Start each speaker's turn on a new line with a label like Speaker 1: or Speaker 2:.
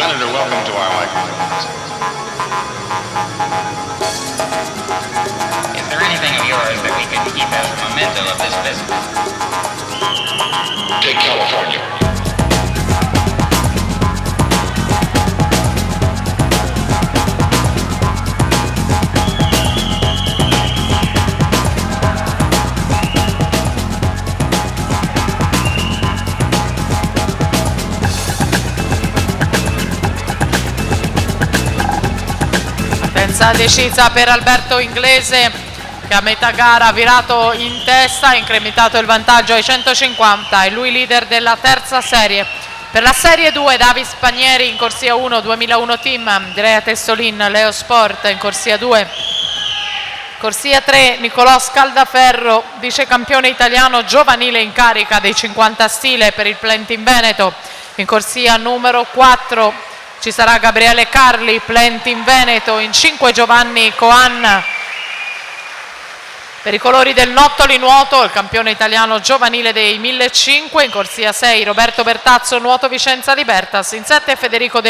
Speaker 1: Senator, welcome to our microphone.
Speaker 2: Is there anything of yours that we could keep as a memento of this visit?
Speaker 1: Take California.
Speaker 3: Partenza decisa per Alberto Inglese, che a metà gara ha virato in testa, ha incrementato il vantaggio ai 150, è lui leader della terza serie. Per la serie 2 Davis Panieri in corsia 1, 2001 team, Andrea Testolin, Leo Sport in corsia 2. Corsia 3 Nicolò Scaldaferro, vice campione italiano giovanile in carica dei 50 stile per il Plentin Veneto. In corsia numero 4 ci sarà Gabriele Carli, Plentin Veneto. In 5 Giovanni Coan per i colori del Nottoli nuoto, il campione italiano giovanile dei 1500. In corsia 6 Roberto Bertazzo, nuoto Vicenza Libertas. In 7 Federico De